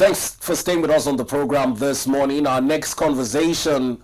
thanks for staying with us on the program this morning. Our next conversation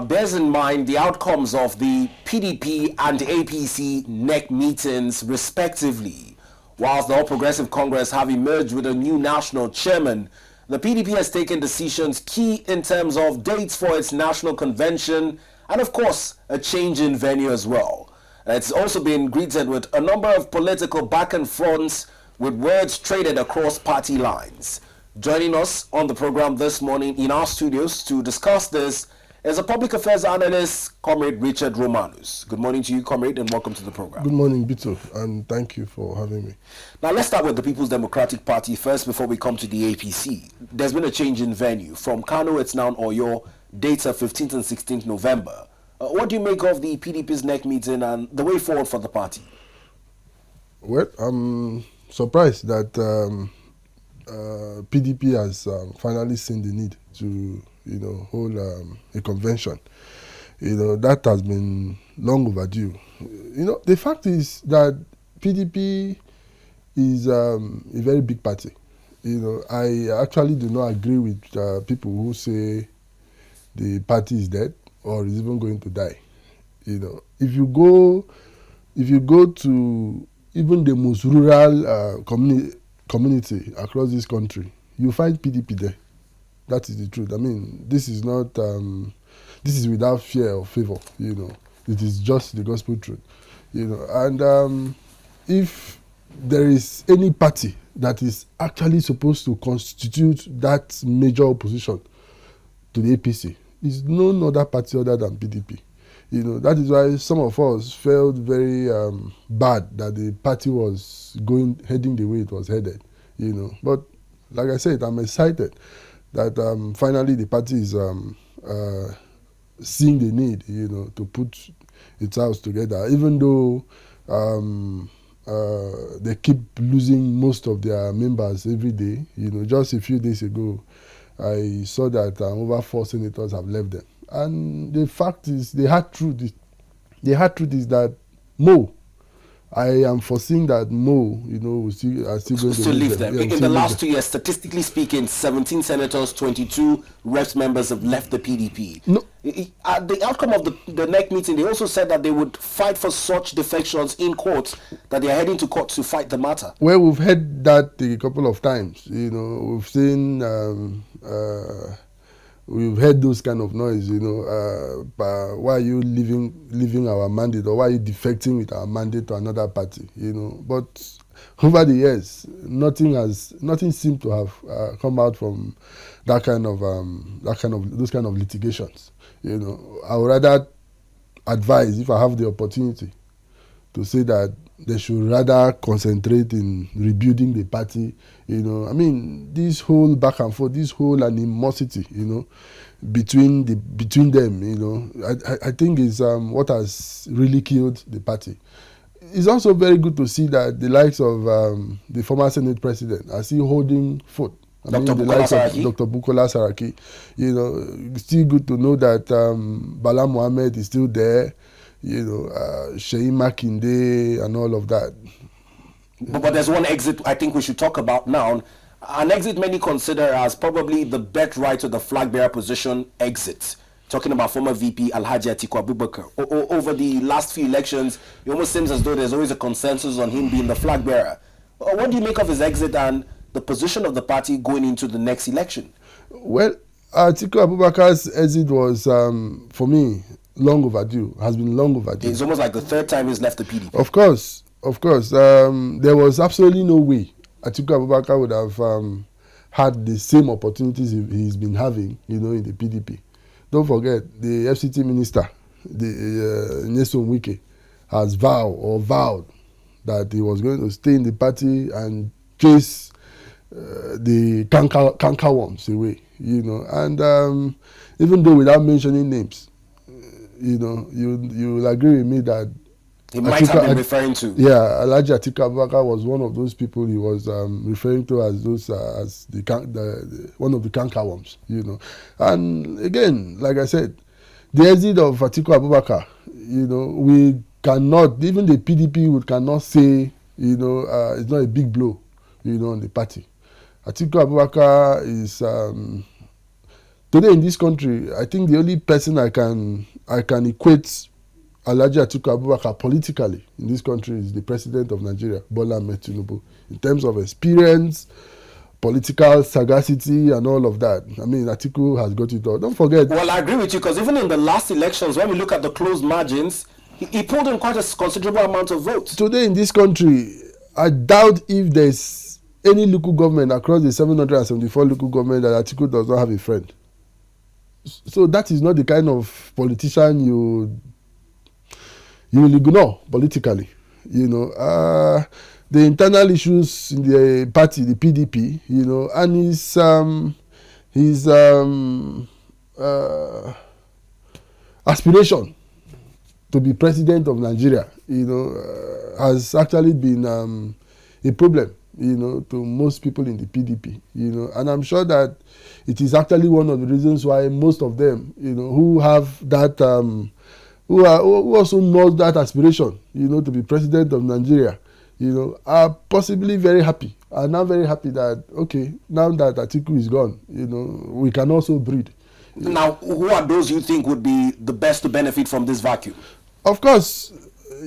bears in mind the outcomes of the PDP and APC NEC meetings, respectively. Whilst the All Progressive Congress have emerged with a new national chairman, the PDP has taken decisions key in terms of dates for its national convention and, of course, a change in venue as well. It's also been greeted with a number of political back and fronts with words traded across party lines. Joining us on the program this morning in our studios to discuss this is a public affairs analyst, Comrade Richard Romanus. Good morning to you, Comrade, and welcome to the program. Good morning, Bito, and thank you for having me. Now, let's start with the People's Democratic Party first before we come to the APC. There's been a change in venue. From Kano, it's now Oyo. Dates are 15th and 16th November. What do you make of the PDP's NEC meeting and the way forward for the party? Well, I'm surprised that PDP has finally seen the need to, hold a convention. That has been long overdue. The fact is that PDP is a very big party. I actually do not agree with people who say the party is dead or is even going to die. If you go to even the most rural community across this country, you find PDP there. That is the truth. I mean, this is not, this is without fear or favor, It is just the gospel truth, And if there is any party that is actually supposed to constitute that major opposition to the APC, it's no other party other than PDP. That is why some of us felt very bad that the party was heading the way it was headed, But like I said, I'm excited that finally the party is seeing the need, to put its house together, even though they keep losing most of their members every day. Just a few days ago, I saw that over 4 senators have left them. And the fact is, the hard truth is that Mo, I am foreseeing that Mo, are still going to leave them. In the last 2 years, statistically speaking, 17 senators, 22 reps members have left the PDP. No. The outcome of the NEC meeting, they also said that they would fight for such defections in court, that they are heading to court to fight the matter. Well, we've heard that a couple of times. We've seen... we've heard those kind of noise, why are you leaving our mandate, or why are you defecting with our mandate to another party, But over the years, nothing seemed to have come out from those kind of litigations. I would rather advise, if I have the opportunity, to say that they should rather concentrate in rebuilding the party. I mean, this whole back and forth, this whole animosity, between them, I think is what has really killed the party. It's also very good to see that the likes of the former Senate President are still holding forth. The likes of Dr. Bukola Saraki. It's still good to know that Bala Mohammed is still there. Sheyi Makinde and all of that. But there's one exit I think we should talk about now. An exit many consider as probably the bet right to the flag bearer position exit. Talking about former VP Alhaji Atiku Abubakar. Over the last few elections, it almost seems as though there's always a consensus on him being the flag bearer. What do you make of his exit and the position of the party going into the next election? Well, Atiku Abubakar's exit was, for me, long overdue, has been long overdue. It's almost like the third time he's left the PDP. Of course. There was absolutely no way Atiku Abubakar would have had the same opportunities he's been having, in the PDP. Don't forget, the FCT minister, Nyesom Wike, has vowed that he was going to stay in the party and chase the canker worms away, And even though without mentioning names, you will agree with me that he might have been referring to. Yeah, Alhaji Atiku Abubakar was one of those people he was referring to as those one of the cankerworms, And again, like I said, the exit of Atiku Abubakar, we cannot, even the PDP cannot say, it's not a big blow, on the party. Atiku Abubakar is today in this country. I think the only person I can equate Alhaji Atiku Abubakar politically in this country is the president of Nigeria, Bola Ahmed Tinubu, in terms of experience, political sagacity, and all of that. I mean, Atiku has got it all. Don't forget. Well, I agree with you, because even in the last elections, when we look at the closed margins, he pulled in quite a considerable amount of votes. Today in this country, I doubt if there's any local government across the 774 local government that Atiku does not have a friend. So that is not the kind of politician you will ignore politically. You know, the internal issues in the party, the PDP, you know, and his aspiration to be president of Nigeria, you know, has actually been a problem, you know, to most people in the PDP, you know, and I'm sure that it is actually one of the reasons why most of them, you know, who have that, who also know that aspiration, you know, to be president of Nigeria, you know, are possibly very happy, are now very happy that, okay, now that Atiku is gone, you know, we can also breathe. Now, who are those you think would be the best to benefit from this vacuum? Of course,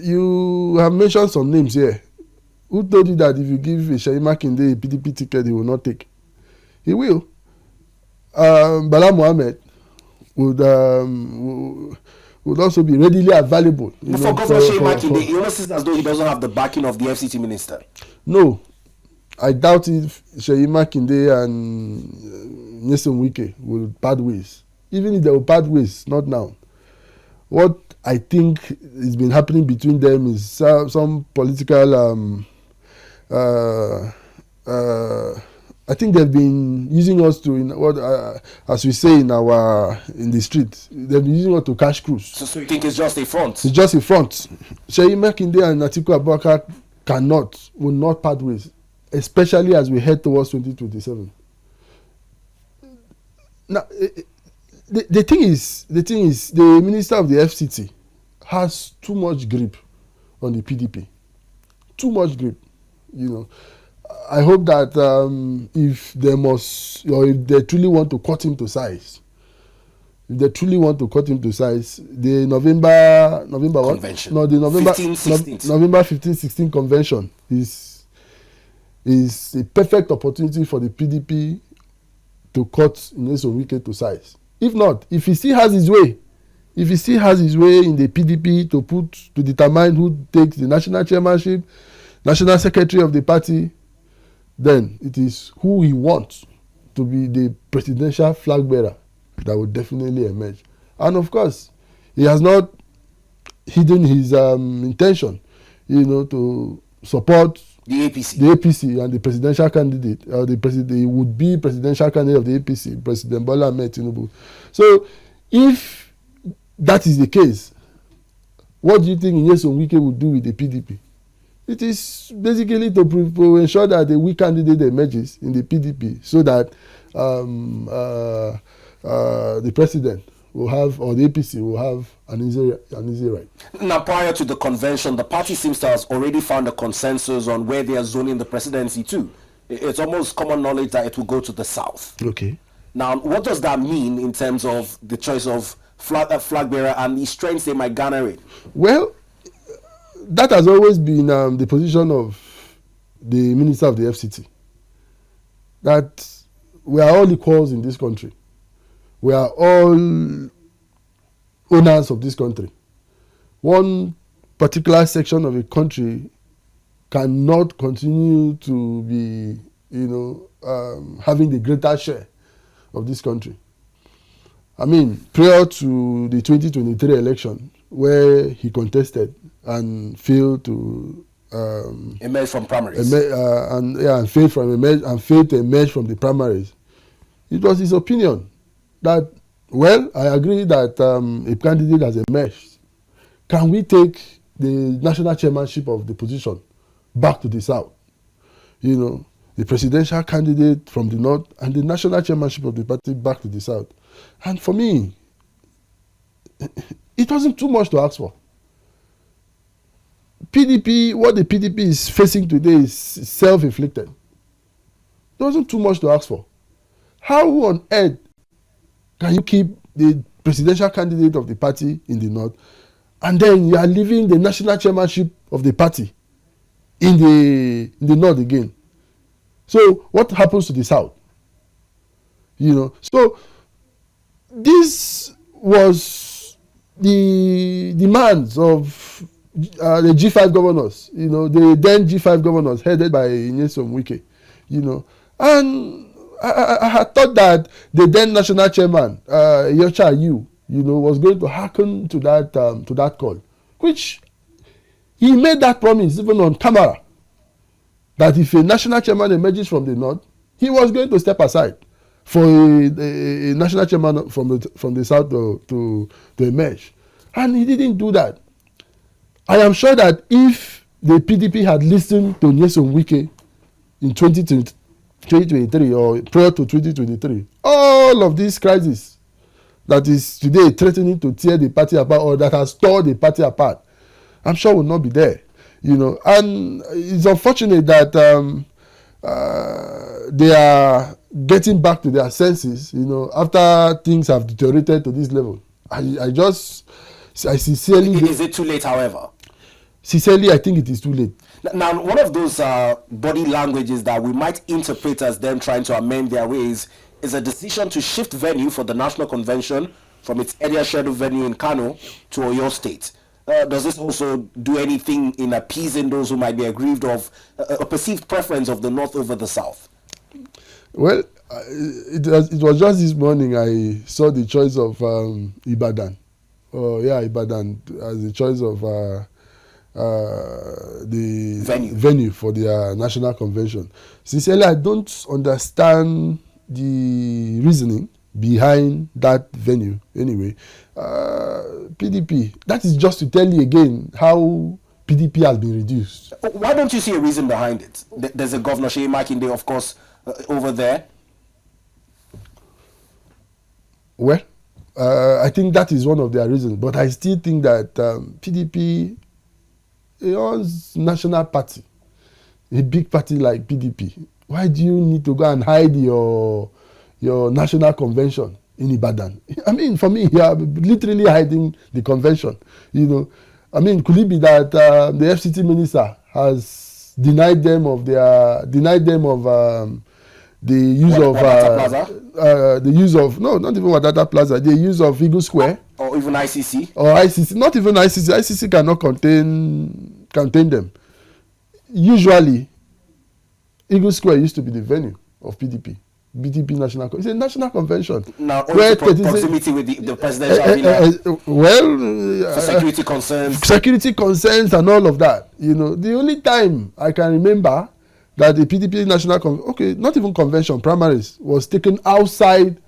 you have mentioned some names here. Who told you that if you give Seyi Makinde a PDP ticket, he will not take? He will. Bala Mohammed would also be readily available. But for Governor Seyi Makinde, it almost seems as though he doesn't have the backing of the FCT minister. No, I doubt if Seyi Makinde and Nyesom Wike will part ways. Even if they will part ways, not now. What I think has been happening between them is some political. I think they've been using us to, as we say in the street, they've been using us to cash cruise. So you think it's just a front? It's just a front. Seyi Makinde and Atiku Abubakar will not part ways, especially as we head towards 2027. Now, the thing is, the minister of the FCT has too much grip on the PDP. Too much grip, you know. I hope that if they must, or if they truly want to cut him to size, the November convention. what? No, the November 15-16 convention is a perfect opportunity for the PDP to cut Nyesom Wike to size. If not, if he still has his way in the PDP to determine who takes the national chairmanship, national secretary of the party, then it is who he wants to be the presidential flag bearer that will definitely emerge. And of course, he has not hidden his intention, you know, to support the APC and the presidential candidate, or the would-be presidential candidate of the APC, President Bola Ahmed Tinubu. So, if that is the case, what do you think Nyesom Wike would do with the PDP? It is basically to ensure that a weak candidate emerges in the PDP, so that the president will have, or the APC will have an easy ride. Now, prior to the convention, the party seems to have already found a consensus on where they are zoning the presidency to. It's almost common knowledge that it will go to the south. Okay. Now, what does that mean in terms of the choice of flag bearer and the strengths they might garner it? Well, that has always been the position of the minister of the FCT. That we are all equals in this country. We are all owners of this country. One particular section of a country cannot continue to be, having the greater share of this country. I mean, prior to the 2023 election, where he contested and failed to emerge from primaries, and failed to emerge from the primaries, it was his opinion that, well, I agree that a candidate has emerged. Can we take the national chairmanship of the position back to the south? The presidential candidate from the north and the national chairmanship of the party back to the south. And for me, it wasn't too much to ask for. What the PDP is facing today is self-inflicted. There wasn't too much to ask for. How on earth can you keep the presidential candidate of the party in the north, and then you are leaving the national chairmanship of the party in the north again? So what happens to the south? So this was the demands of the G5 governors, the then G5 governors headed by Nyesom Wike, and I had thought that the then national chairman, Yocha Yu, was going to hearken to that call, which he made that promise even on camera, that if a national chairman emerges from the north, he was going to step aside for a national chairman from the south to emerge, and he didn't do that. I am sure that if the PDP had listened to Nyesom Wike in 2023 or prior to 2023, all of this crisis that is today threatening to tear the party apart, or that has torn the party apart, I'm sure will not be there. And it's unfortunate that they are getting back to their senses, after things have deteriorated to this level. I sincerely... Is it too late, however? Sincerely, I think it is too late. Now, one of those body languages that we might interpret as them trying to amend their ways is a decision to shift venue for the National Convention from its earlier scheduled venue in Kano to Oyo State. Does this also do anything in appeasing those who might be aggrieved of a perceived preference of the North over the South? Well, it was just this morning I saw the choice of Ibadan. Ibadan as the choice of the venue for their national convention. Sincerely, I don't understand the reasoning behind that venue. Anyway, PDP, that is just to tell you again how PDP has been reduced. Why don't you see a reason behind it? There's a Governor Seyi Makinde, of course, over there. Well, I think that is one of their reasons, but I still think that PDP, a national party, a big party like PDP, why do you need to go and hide your national convention in Ibadan? I mean, for me, you are literally hiding the convention. I mean, could it be that the FCT minister has denied them of the use not even Wadata Plaza, the use of Eagle Square, or even ICC, not even ICC cannot contain them. Usually Eagle Square used to be the venue of PDP national. It's a national convention. Now, where proximity with the presidential for security concerns and all of that. The only time I can remember that the PDP national not even convention, primaries was taken outside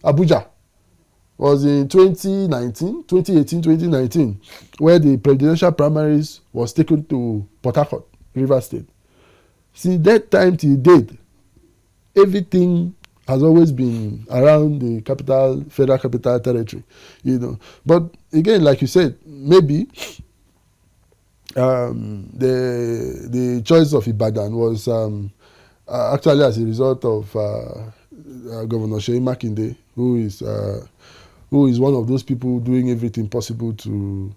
Abuja was in 2019, where the presidential primaries was taken to Port Harcourt, Rivers State. Since that time till date, everything has always been around the federal capital territory, But again, like you said, maybe the choice of Ibadan was actually as a result of Governor Seyi Makinde, who is one of those people doing everything possible to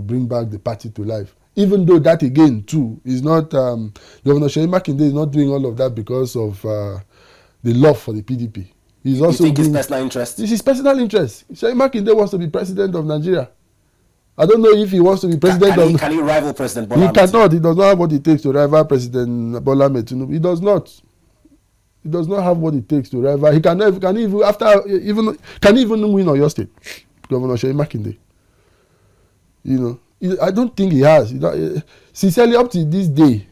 bring back the party to life. Even though that again too is not Governor Seyi Makinde is not doing all of that because of the love for the PDP. He's also his personal interest. It's his personal interest. Seyi Makinde wants to be president of Nigeria. I don't know if he wants to be president. Can he rival President Bola? He cannot. He does not have what it takes to rival President Bola Tinubu. He does not. He does not have what it takes to rival. He can even win Oyo State. Governor Seyi Makinde. I don't think he has. Sincerely, up to this day,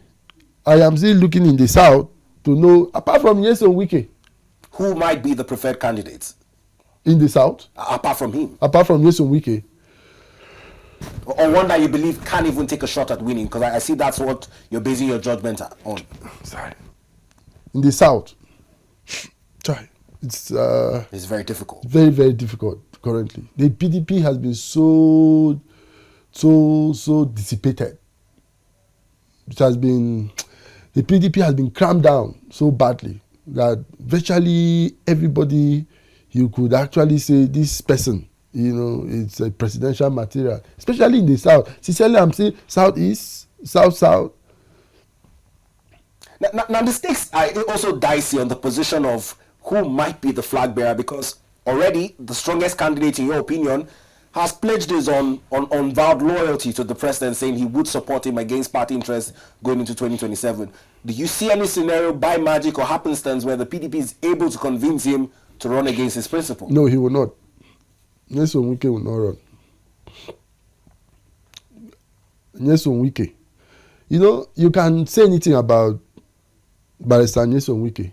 I am still looking in the south to know, apart from Nyesom Wike, who might be the preferred candidate in the south. Apart from him. Apart from Nyesom Wike. Or one that you believe can't even take a shot at winning, because I see that's what you're basing your judgment on. Sorry. In the south, it's very difficult. Very, very difficult currently. The PDP has been so dissipated. The PDP has been crammed down so badly. that virtually everybody, you could actually say this person, it's a presidential material, especially in the south. Sincerely, I'm saying southeast, south. Now the stakes are also dicey on the position of who might be the flag bearer, because already the strongest candidate, in your opinion, has pledged his vowed loyalty to the president, saying he would support him against party interests going into 2027. Do you see any scenario by magic or happenstance where the PDP is able to convince him to run against his principle? No, he will not. Nyesom Wike will not run. Nyesom Wike. You can say anything about Barrister Nyesom Wike,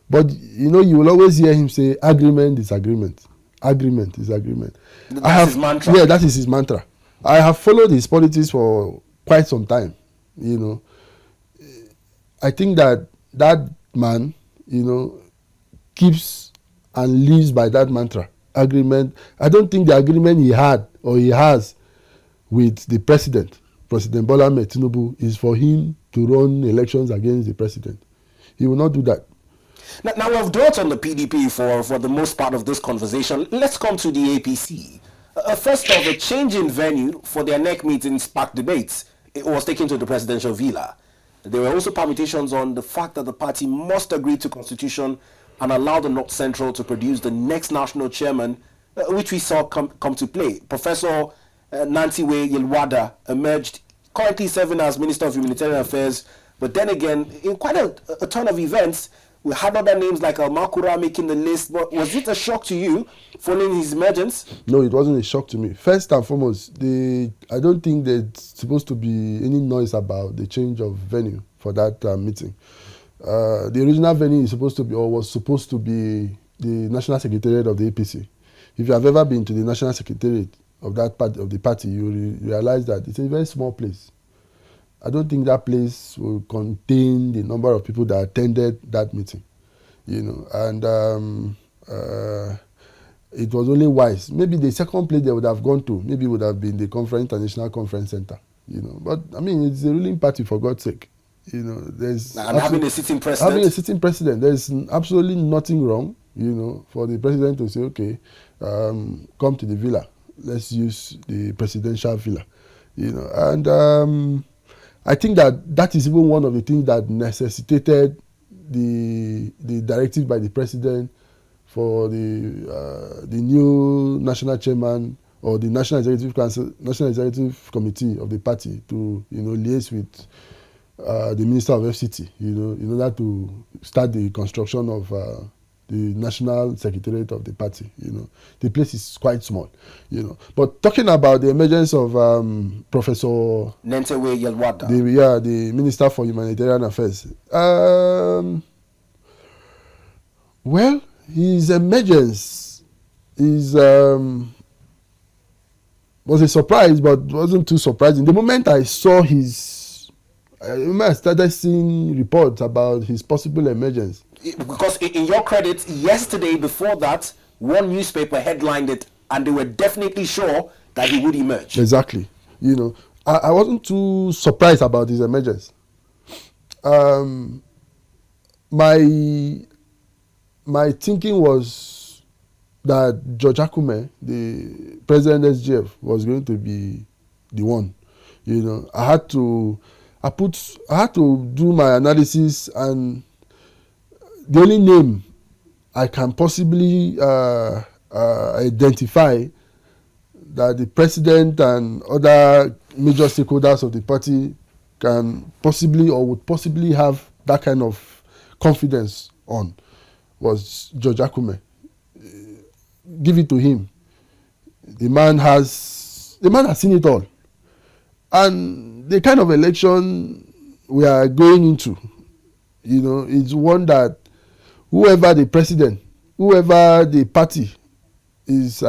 but you will always hear him say agreement is agreement. Agreement is agreement. That's his mantra. Yeah, that is his mantra. I have followed his politics for quite some time. I think that man, keeps and lives by that mantra. Agreement. I don't think the agreement he had or he has with the President Bola Ahmed Tinubu, is for him to run elections against the president. He will not do that. Now we've dwelt on the PDP for the most part of this conversation. Let's come to the APC. First off, a change in venue for their NEC meeting sparked debates. It was taken to the presidential villa. There were also permutations on the fact that the party must agree to constitution and allow the North Central to produce the next national chairman, which we saw come to play. Professor Nantiwe Yilwatda emerged, currently serving as Minister of Humanitarian Affairs, but then again, in quite a ton of events, we had other names like Makura making the list. But was it a shock to you following his emergence? No, it wasn't a shock to me. First and foremost, I don't think there's supposed to be any noise about the change of venue for that meeting. The original venue is supposed to be, or was supposed to be, the National Secretariat of the APC. If you have ever been to the National Secretariat of that part of the party, you realize that it's a very small place. I don't think that place will contain the number of people that attended that meeting, and it was only wise. Maybe the second place they would have gone to, maybe would have been the International Conference Center, But I mean, it's a ruling party, for God's sake. There's having a sitting president. Having a sitting president, there's absolutely nothing wrong, for the president to say, okay, come to the villa, let's use the presidential villa, and I think that is even one of the things that necessitated the directive by the president for the new national chairman or the National Executive Committee of the party to liaise with the Minister of FCT, in order to start the construction of the National Secretariat of the party. The place is quite small, But talking about the emergence of Professor Nantiwe Yilwatda, the Minister for Humanitarian Affairs. Well, his emergence was a surprise, but wasn't too surprising. The moment I saw I started seeing reports about his possible emergence. Because in your credit, yesterday before that, one newspaper headlined it, and they were definitely sure that he would emerge. Exactly. I wasn't too surprised about his emergence. My thinking was that George Akume, the president SGF, was going to be the one. I had to do my analysis, and the only name I can possibly identify that the president and other major stakeholders of the party can possibly or would possibly have that kind of confidence on was George Akume. Give it to him. The man has seen it all. And the kind of election we are going into, is one that whoever the president, whoever the party is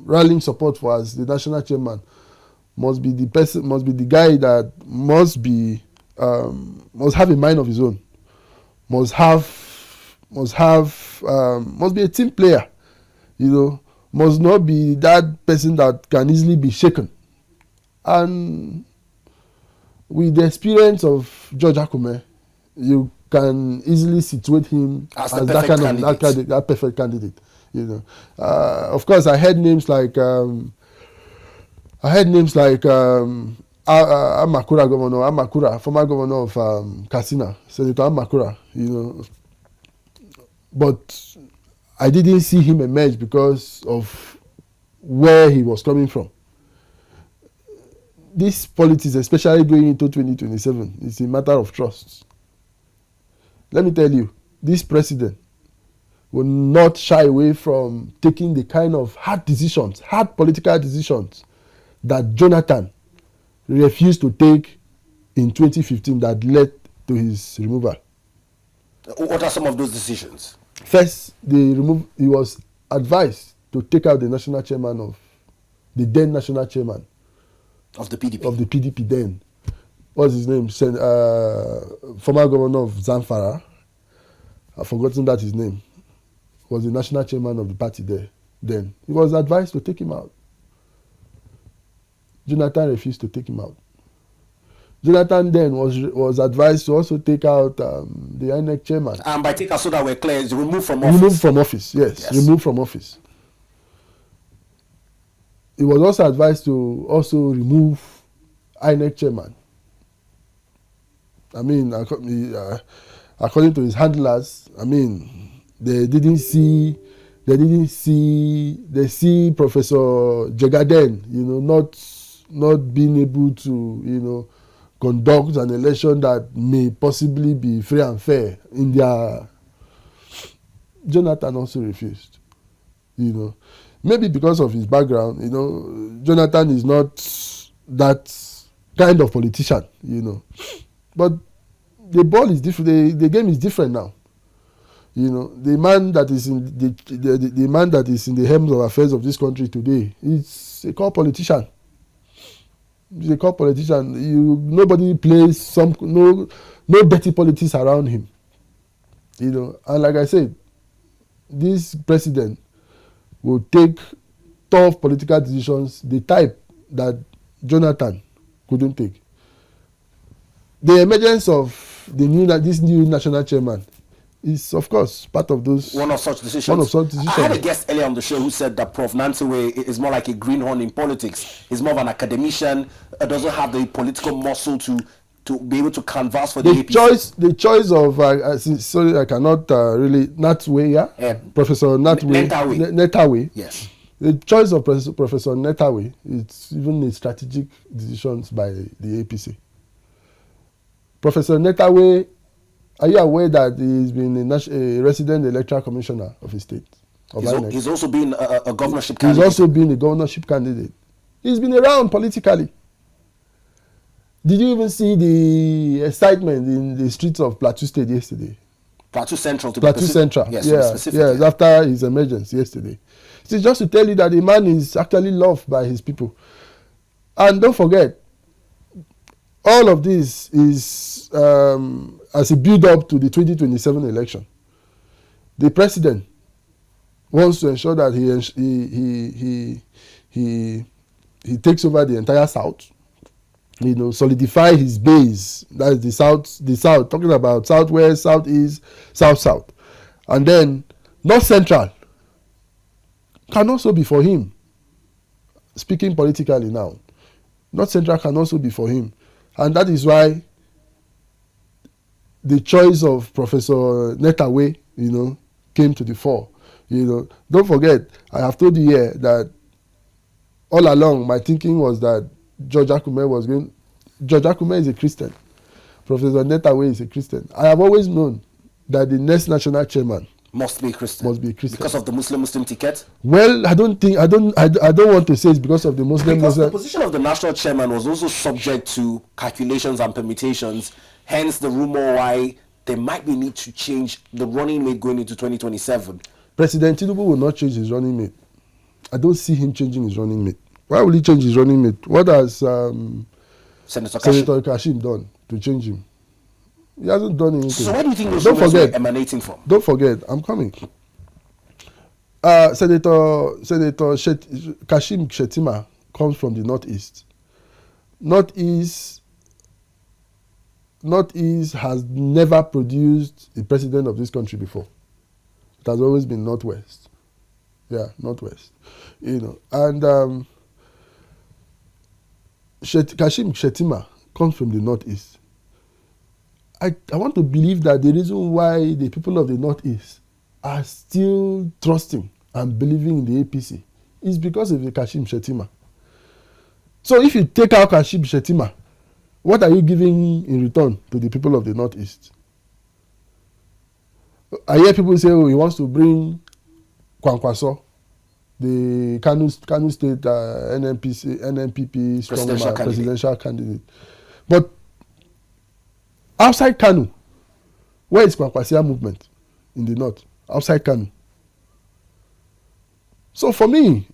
rallying support for as the national chairman, must be the guy that must have a mind of his own, must be a team player, must not be that person that can easily be shaken. And with the experience of George Akume, you can easily situate him as that kind of that perfect candidate. You know, of course, I heard names like Amakura governor, former governor of Katsina, Senator Amakura. You know, but I didn't see him emerge because of where he was coming from. This politics, especially going into 2027, is a matter of trust. Let me tell you, this president will not shy away from taking the kind of hard political decisions that Jonathan refused to take in 2015 that led to his removal. What are some of those decisions? First, he was advised to take out the then national chairman of the PDP. Of the PDP then. What's his name? Former governor of Zamfara. I've forgotten that his name. Was the national chairman of the party there then. He was advised to take him out. Jonathan refused to take him out. Jonathan then was advised to also take out the INEC chairman. And by take out, so that we're clear, is removed from office. Removed from office, yes. Removed from office. He was also advised to also remove INEC chairman. I mean, according to his handlers, I mean, they see Professor Jegaden, you know, not being able to, you know, conduct an election that may possibly be free and fair in their. Jonathan also refused, you know, maybe because of his background. You know, Jonathan is not that kind of politician, you know, but the ball is different. The game is different now. You know, the man that is in the man that is in the helm of affairs of this country today is a core politician. He's a core politician. Nobody plays no dirty politics around him. You know, and like I said, this president will take tough political decisions, the type that Jonathan couldn't take. The emergence of this new national chairman is, of course, part of those. One of such decisions. I had a guest earlier on the show who said that Prof. Nancewe is more like a greenhorn in politics. He's more of an academician, doesn't have the political muscle to be able to canvass for the APC. The choice of, sorry, I cannot really, Natwe, Professor Netawe. Yes. The choice of Professor Netawe, it's even a strategic decisions by the APC. Professor Netawe, are you aware that he's been a resident electoral commissioner of his state? He's also been a governorship candidate. He's also been a governorship candidate. He's been around politically. Did you even see the excitement in the streets of Plateau State yesterday? Plateau Central. Yes, after his emergence yesterday. It's just to tell you that the man is actually loved by his people. And don't forget, all of this is as a build-up to the 2027 election. The president wants to ensure that he takes over the entire South. You know, solidify his base. That's the South, talking about Southwest, Southeast, South. And then North Central can also be for him. Speaking politically now, North Central can also be for him. And that is why the choice of Professor Netawe, you know, came to the fore. You know, don't forget, I have told you here that all along my thinking was that George Akume is a Christian. Professor Netawe is a Christian. I have always known that the next national chairman must be a Christian. Because of the Muslim ticket? Well, I don't want to say it's because of the Muslim. Because the position of the national chairman was also subject to calculations and permutations. Hence the rumor why there might be need to change the running mate going into 2027. President Tinubu will not change his running mate. I don't see him changing his running mate. Why will he change his running mate? What has Senator Kashim done to change him? He hasn't done anything. So where do you think those rumors were emanating from? Don't forget, I'm coming. Senator Kashim Shettima comes from the Northeast. Northeast Northeast has never produced a president of this country before. It has always been Northwest. Yeah, Northwest. And Kashim Shettima comes from the Northeast. I want to believe that the reason why the people of the Northeast are still trusting and believing in the APC is because of the Kashim Shettima. So if you take out Kashim Shettima, what are you giving in return to the people of the Northeast? I hear people say, he wants to bring Kwankwaso, the Kano State NNPP strong presidential candidate. But outside Kano, where is Kwankwasia movement in the north? Outside Kano. So for me,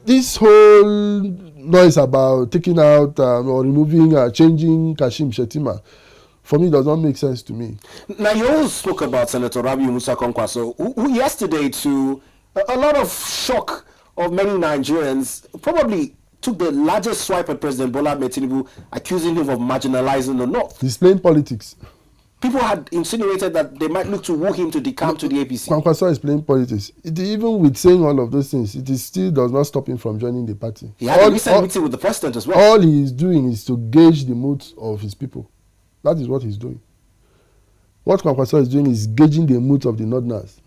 this whole noise about taking out or removing, changing Kashim Shettima, for me, does not make sense to me. Now, you also spoke about Senator Rabi Musa Kwankwaso, who yesterday, to a lot of shock of many Nigerians, probably took the largest swipe at President Bola Ahmed Tinubu, accusing him of marginalizing the North. He's playing politics. People had insinuated that they might look to woo him to decamp to the APC. Kwankwaso is playing politics. Even with saying all of those things, it still does not stop him from joining the party. He had a recent meeting with the president as well. All he is doing is to gauge the moods of his people. That is what he's doing. What Kwankwaso is doing is gauging the moods of the Northerners.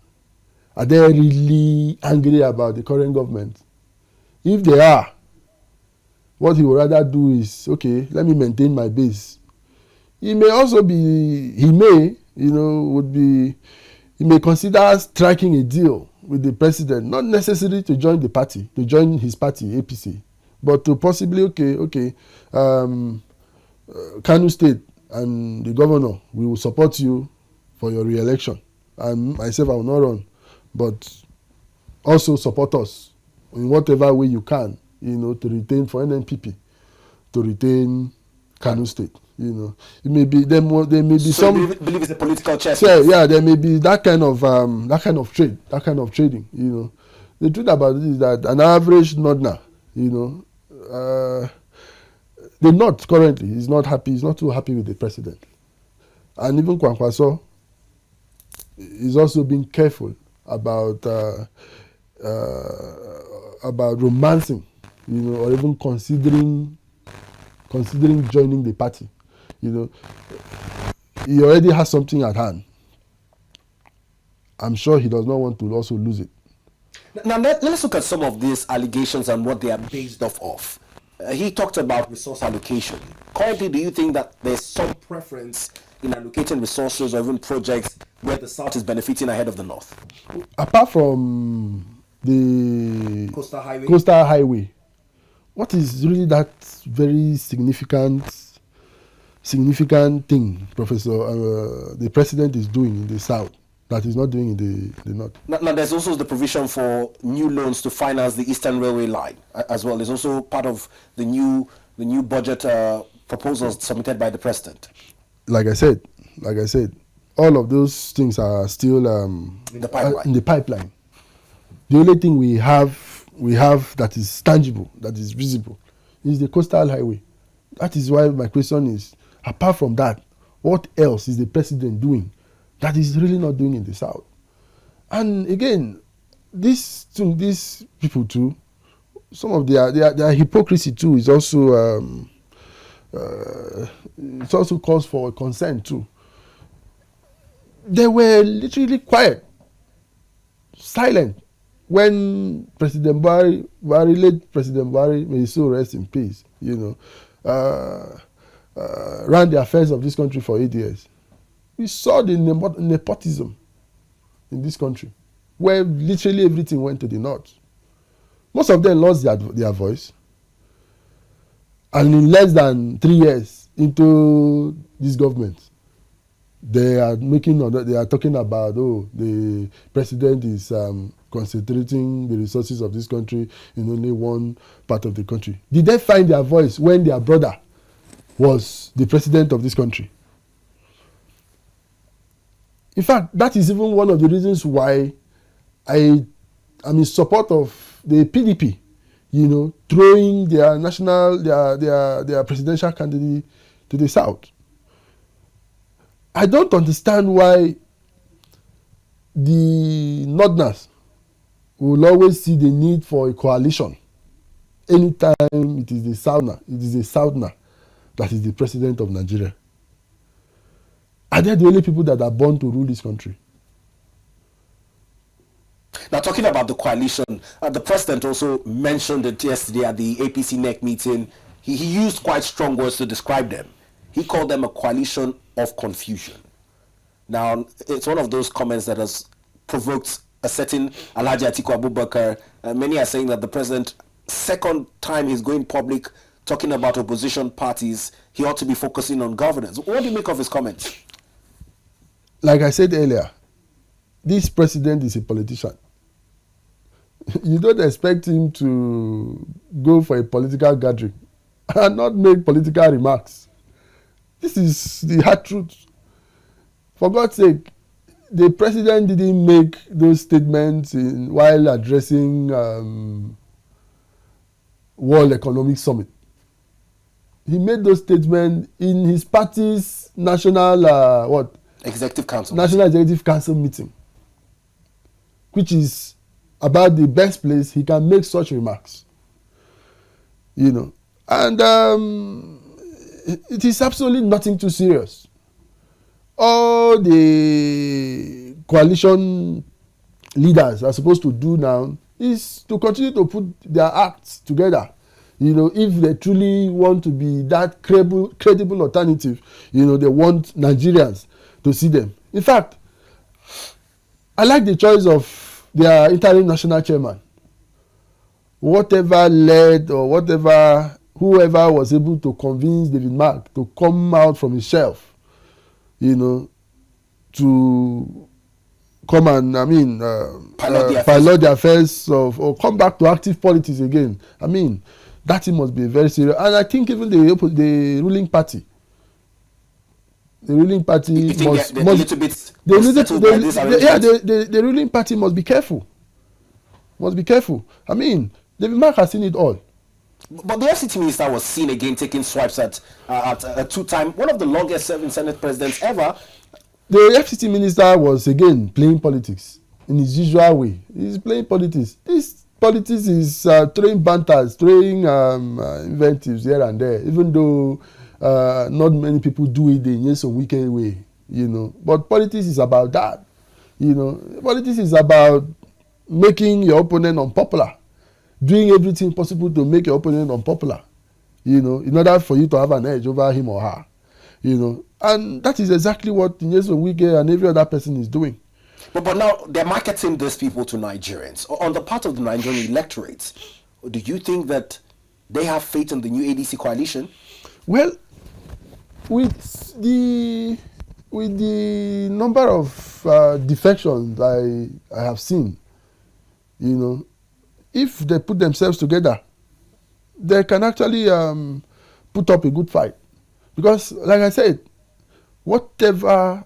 Are they really angry about the current government? If they are, what he would rather do is, okay, let me maintain my base. He may also be, he may consider striking a deal with the president, not necessarily to join the party, to join his party, APC, but to possibly, Kano State and the governor, we will support you for your re-election. And myself, I will not run, but also support us in whatever way you can, to retain for NNPP, to retain Kano State. It may be there may be so some. You believe it's a political chess. Yeah, there may be that kind of trading. The truth about it is that an average Northerner, the North currently is not happy. He's not too happy with the president, and even Kwankwaso is also being careful about romancing, or even considering joining the party. He already has something at hand. I'm sure he does not want to also lose it. Now let's look at some of these allegations and what they are based off of. He talked about resource allocation. Currently, do you think that there's some preference in allocating resources or even projects where the South is benefiting ahead of the North? Apart from the Coastal Highway, what is really that very significant thing, Professor, the president is doing in the South that he's not doing in the North? Now, there's also the provision for new loans to finance the Eastern Railway line as well. It's also part of the new budget proposals submitted by the president. Like I said, all of those things are still in the pipeline. The only thing we have that is tangible, that is visible, is the Coastal Highway. That is why my question is, apart from that, what else is the president doing that he's really not doing in the South? And again, these people too, some of their hypocrisy too is also it also calls for concern too. They were literally quiet, silent, when President Buhari, late President Buhari, may his soul rest in peace, ran the affairs of this country for 8 years. We saw the nepotism in this country, where literally everything went to the North. Most of them lost their voice. And in less than 3 years into this government, they are talking about, the president is concentrating the resources of this country in only one part of the country. Did they find their voice when their brother was the president of this country? In fact, that is even one of the reasons why I am in support of the PDP, throwing their presidential candidate to the South. I don't understand why the Northerners will always see the need for a coalition anytime it is the Southerner that is the president of Nigeria. Are they the only people that are born to rule this country? Now, talking about the coalition, the president also mentioned it yesterday at the APC NEC meeting. He used quite strong words to describe them. He called them a coalition of confusion. Now, it's one of those comments that has provoked a certain Alhaji Atiku Abubakar. Many are saying that the president, second time he's going public talking about opposition parties, he ought to be focusing on governance. What do you make of his comments? Like I said earlier, this president is a politician. You don't expect him to go for a political gathering and not make political remarks. This is the hard truth. For God's sake, the president didn't make those statements while addressing World Economic Summit. He made those statements in his party's national Executive Council. National Executive Council meeting, which is about the best place he can make such remarks. You know, and it is absolutely nothing too serious. All the coalition leaders are supposed to do now is to continue to put their acts together. You know, if they truly want to be that credible alternative, you know, they want Nigerians to see them. In fact, I like the choice of their interim national chairman. Whatever led or whoever was able to convince David Mark to come out from his shelf, you know, to come and, pilot the affairs or come back to active politics again. I mean, that thing must be very serious. And I think even the ruling party, the ruling party the ruling party must be careful. I mean, David Mark has seen it all. But the FCT minister was seen again taking swipes at a two-time, one of the longest-serving Senate presidents ever. The FCT minister was again playing politics in his usual way. He's playing politics. This politics is throwing banters, throwing invectives here and there, even though not many people do it the Nyesom Wike way, you know. But politics is about that, you know. Politics is about making your opponent unpopular, doing everything possible to make your opponent unpopular, you know, in order for you to have an edge over him or her, you know. And that is exactly what Nyesom Wike and every other person is doing. But now they're marketing these people to Nigerians. On the part of the Nigerian electorate, do you think that they have faith in the new ADC coalition? Well, with the number of defections I have seen, you know, if they put themselves together, they can actually put up a good fight. Because, like I said, whatever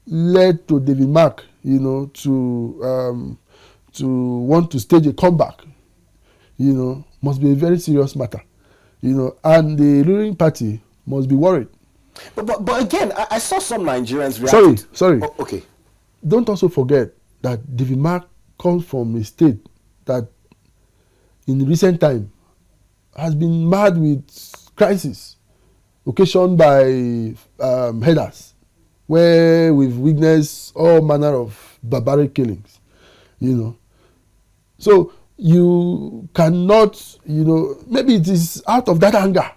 led to David Mark, you know, to want to stage a comeback, you know, must be a very serious matter, you know, and the ruling party must be worried. But again, I saw some Nigerians react. Sorry. Oh, okay. Don't also forget that David Mark comes from a state that in recent time has been mad with crisis occasioned by headers, where we've witnessed all manner of barbaric killings, you know. So you cannot, you know, maybe it is out of that anger.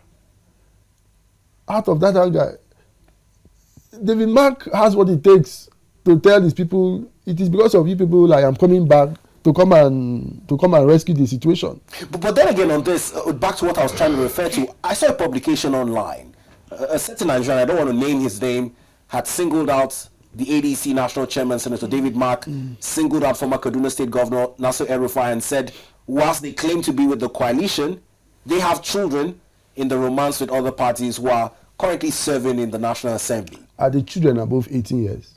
David Mark has what it takes to tell these people, it is because of you people I am coming back to come and rescue the situation. But then again on this, back to what I was trying to refer to, I saw a publication online. A certain Nigerian, I don't want to name his name, had singled out the ADC National Chairman, Senator David Mark, singled out former Kaduna State Governor Nasir El-Rufai and said, whilst they claim to be with the coalition, they have children in the romance with other parties who are currently serving in the National Assembly. Are the children above 18 years?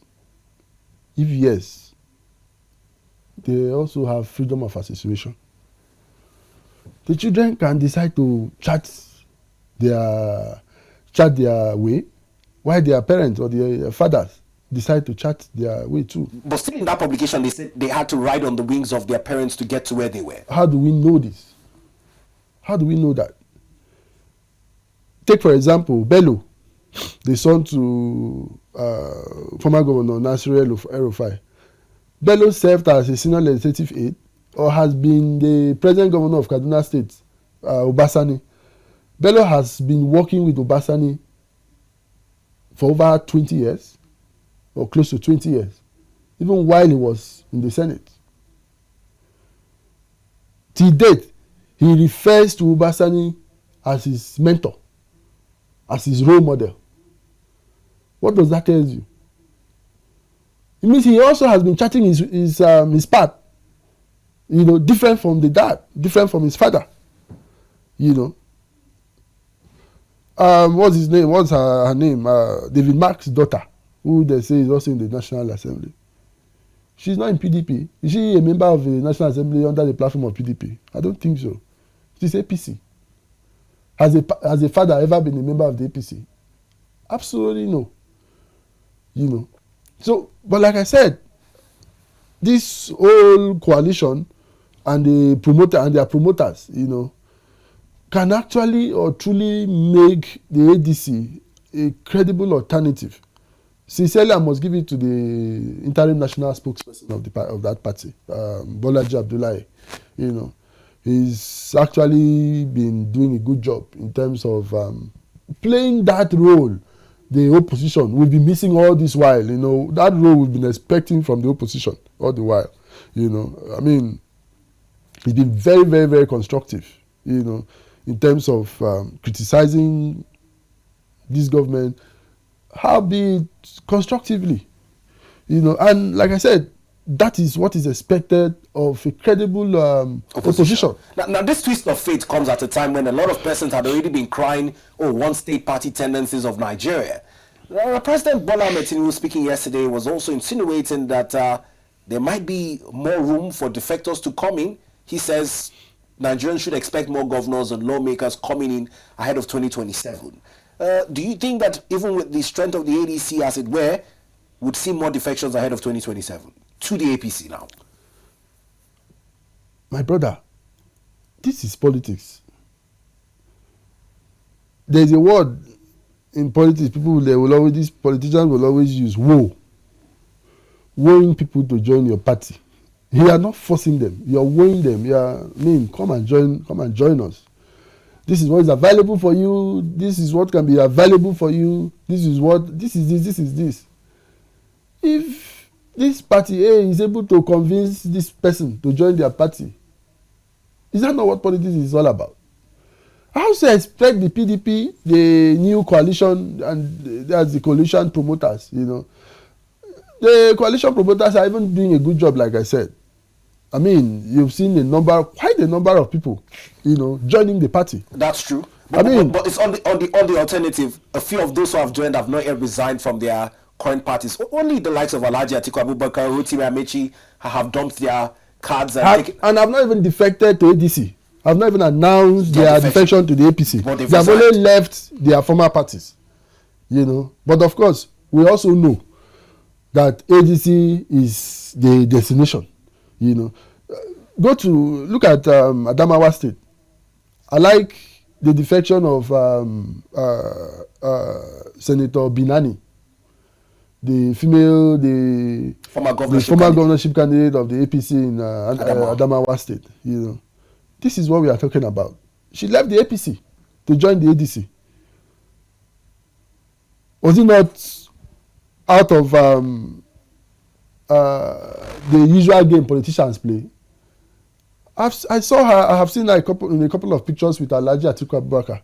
If yes, they also have freedom of association. The children can decide to chart their way, while their parents or their fathers decide to chart their way too. But still in that publication, they said they had to ride on the wings of their parents to get to where they were. How do we know this? How do we know that? Take, for example, Bello, the son to former Governor Nasir El-Rufai. Bello served as a senior legislative aide or has been the present governor of Kaduna State, Obasani. Bello has been working with Obasani for over 20 years, or close to 20 years, even while he was in the Senate. Till date, he refers to Obasani as his mentor, as his role model. What does that tell you? It means he also has been charting his path, different from the dad, different from his father. What's his name? What's her name? David Mark's daughter, who they say is also in the National Assembly. She's not in PDP. Is she a member of the National Assembly under the platform of PDP? I don't think so. She's APC. Has a father ever been a member of the APC? Absolutely no. So, but like I said, this whole coalition and their promoters, can actually or truly make the ADC a credible alternative. Sincerely, I must give it to the interim national spokesperson of that party, Bolaji Abdullahi. He's actually been doing a good job in terms of playing that role the opposition will be missing all this while. That role we've been expecting from the opposition all the while. I mean, it's been very, very, very constructive, in terms of criticizing this government, howbeit constructively, and like I said, that is what is expected of a credible opposition. Now, this twist of fate comes at a time when a lot of persons had already been crying, one state party tendencies of Nigeria. President Bola Ahmed Tinubu speaking yesterday was also insinuating that there might be more room for defectors to come in. He says Nigerians should expect more governors and lawmakers coming in ahead of 2027. Do you think that even with the strength of the ADC, as it were, would see more defections ahead of 2027 to the APC now? My brother, this is politics. There's a word in politics, these politicians will always use woe. Wooing people to join your party. You are not forcing them. You are wooing them. Come and join us. This is what is available for you. This is what can be available for you. This is this. If this party A is able to convince this person to join their party, is that not what politics is all about? I also expect the PDP, the new coalition, and that's the coalition promoters, The coalition promoters are even doing a good job, like I said. I mean, you've seen quite a number of people, joining the party. That's true. But it's on the alternative. A few of those who have joined have not yet resigned from their current parties. Only the likes of Alhaji Atiku Abubakar, Rotimi Amechi have dumped their cards and have not even defected to ADC. Have not even announced their defection to the APC. They have only left their former parties. But of course, we also know that ADC is the destination. Look at Adamawa State. I like the defection of Senator Binani, the former governorship candidate of the APC in Adamawa State. This is what we are talking about. She left the APC to join the ADC. Was it not out of the usual game politicians play? I saw her. I have seen her in a couple of pictures with Alhaji Atiku Abubakar.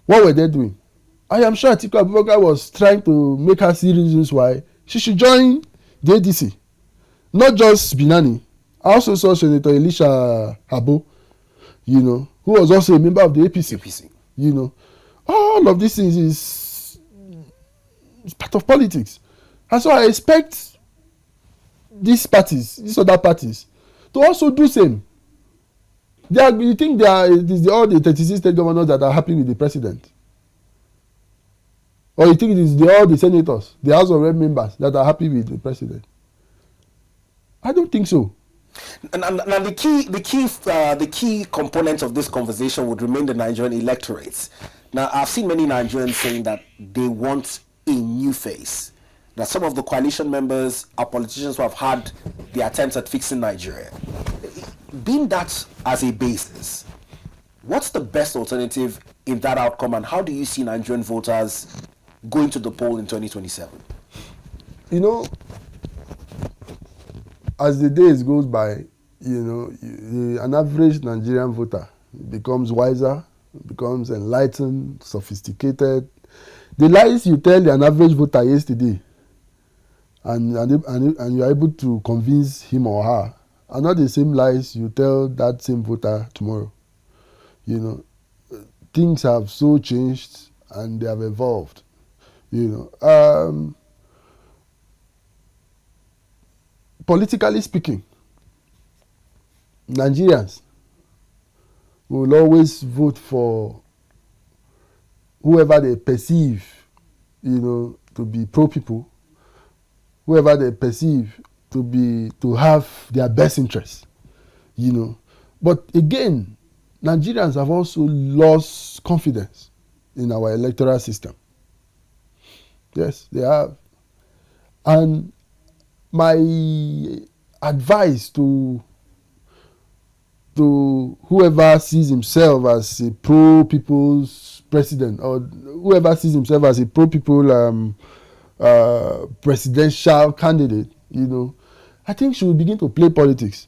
What were they doing? I am sure Atiku Abubakar was trying to make her see reasons why she should join the ADC. Not just Binani. I also saw Senator Elisha Habo, who was also a member of the APC. All of these things is part of politics. And so I expect these other parties, to also do same. You think all the 36 state governors that are happy with the president? Or you think it is all the senators, the House of Rep members that are happy with the president? I don't think so. And the key component of this conversation would remain the Nigerian electorate. Now, I've seen many Nigerians saying that they want a new face. That some of the coalition members are politicians who have had the attempts at fixing Nigeria. Being that as a basis, what's the best alternative in that outcome, and how do you see Nigerian voters going to the poll in 2027? You know, as the days goes by, you know, an average Nigerian voter becomes wiser, becomes enlightened, sophisticated. The lies you tell an average voter yesterday, and you are able to convince him or her, are not the same lies you tell that same voter tomorrow. You know, things have so changed and they have evolved. You know, politically speaking, Nigerians will always vote for whoever they perceive, you know, to be pro-people, whoever they perceive to have their best interests, you know. But again, Nigerians have also lost confidence in our electoral system. Yes, they have. And my advice to whoever sees himself as a pro-people's president, or whoever sees himself as a pro-people presidential candidate, you know, I think she will begin to play politics.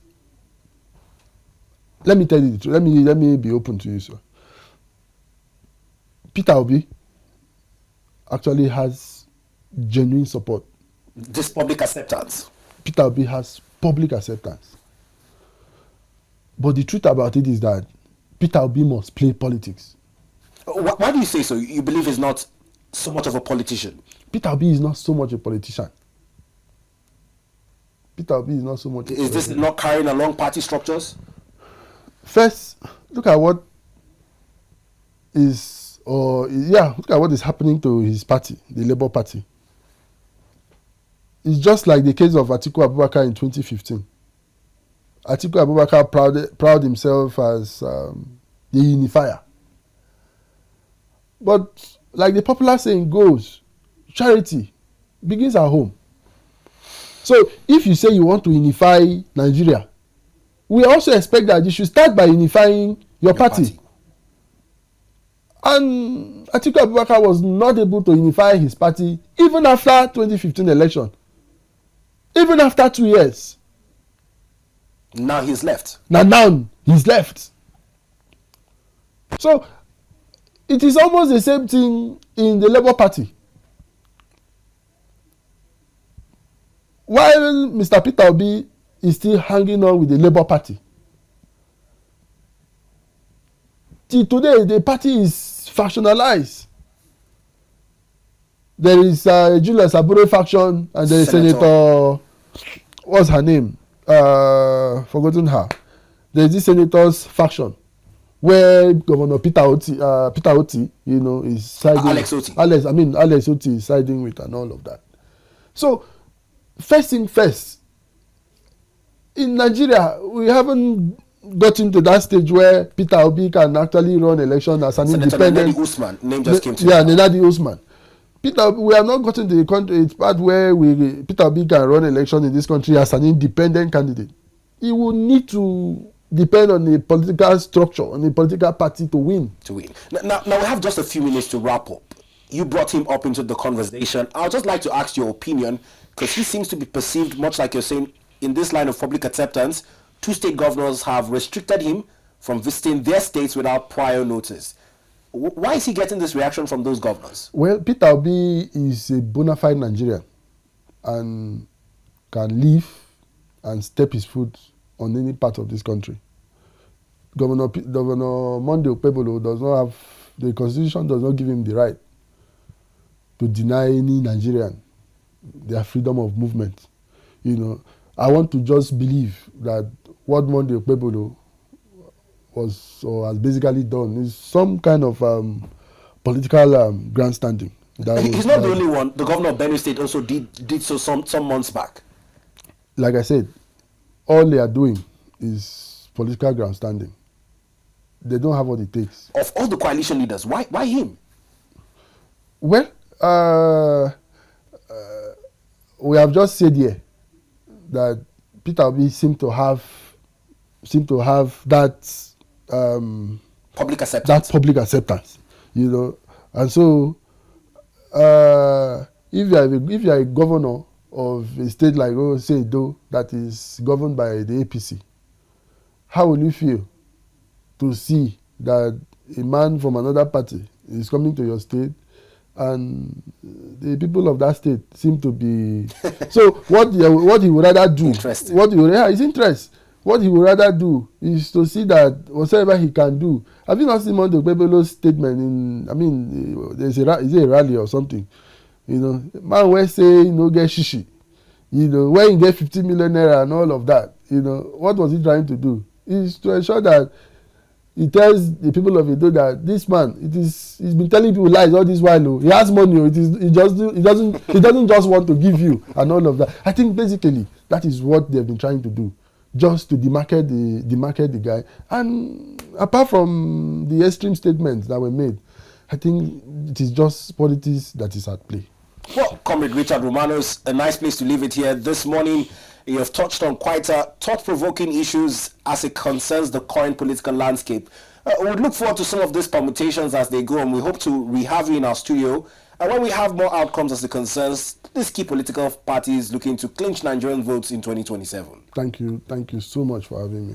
Let me tell you the truth. Let me be open to you, sir. Peter Obi actually has genuine support. This public acceptance. Peter Obi has public acceptance. But the truth about it is that Peter Obi must play politics. Why do you say so? You believe he's not so much of a politician? Peter Obi is not so much a politician. Peter Obi is not so much. Is this not carrying along party structures? First, look at what is, look at what is happening to his party, the Labour Party. It's just like the case of Atiku Abubakar in 2015. Atiku Abubakar proud himself as the unifier. But like the popular saying goes, charity begins at home. So if you say you want to unify Nigeria, we also expect that you should start by unifying your party. And Atiku Abubakar was not able to unify his party even after 2015 election. Even after 2 years. Now he's left. Now he's left. So it is almost the same thing in the Labour Party. While Mr. Peter Obi is still hanging on with the Labour Party, till today the party is factionalized. There is a Julius Abure faction, and there is Senator, what's her name? Forgotten her. There is this senator's faction where Governor Peter Oti, you know, is siding. Alex Oti. Alex Oti is siding with, and all of that. So, first thing first, in Nigeria, we haven't gotten to that stage where Peter Obi can actually run election as an independent. Nenadi Usman, name just came to me. Yeah, Nenadi Usman. We have not gotten to the country, it's part where Peter Obi can run election in this country as an independent candidate. He will need to depend on the political structure, on the political party to win. Now we have just a few minutes to wrap up. You brought him up into the conversation. I would just like to ask your opinion, because he seems to be perceived, much like you're saying, in this line of public acceptance. 2 state governors have restricted him from visiting their states without prior notice. Why is he getting this reaction from those governors? Well, Peter Obi is a bona fide Nigerian and can live and step his foot on any part of this country. Governor Monday Okpebholo does not have, the constitution does not give him the right to deny any Nigerian their freedom of movement. You know, I want to just believe that what Monday Okpebholo has basically done is some kind of political grandstanding. He's not the only one. The governor of Benue State also did so some months back. Like I said, all they are doing is political grandstanding. They don't have what it takes. Of all the coalition leaders, why him? Well, we have just said here that Peter Obi seemed to have that public acceptance. That public acceptance, and so if you are a governor of a state like say Edo that is governed by the APC, how will you feel to see that a man from another party is coming to your state and the people of that state seem to be so what he would rather do his interest. What he would rather do is to see that whatever he can do. Have you not seen Monday Okpebelo's statement there's a rally or something, man will say get shishi, when you get 50 million naira and all of that, what was he trying to do? Is to ensure that he tells the people of Edo that this man, he's been telling people lies all this while. He has money. He doesn't just want to give you and all of that. I think basically that is what they've been trying to do, just to demarcate the guy. And apart from the extreme statements that were made, I think it is just politics that is at play. Well, Comrade Richard Romanus, a nice place to leave it here this morning. You have touched on quite thought-provoking issues as it concerns the current political landscape. We would look forward to some of these permutations as they go, and we hope to re-have you in our studio. And when we have more outcomes as it concerns these key political parties looking to clinch Nigerian votes in 2027. Thank you so much for having me.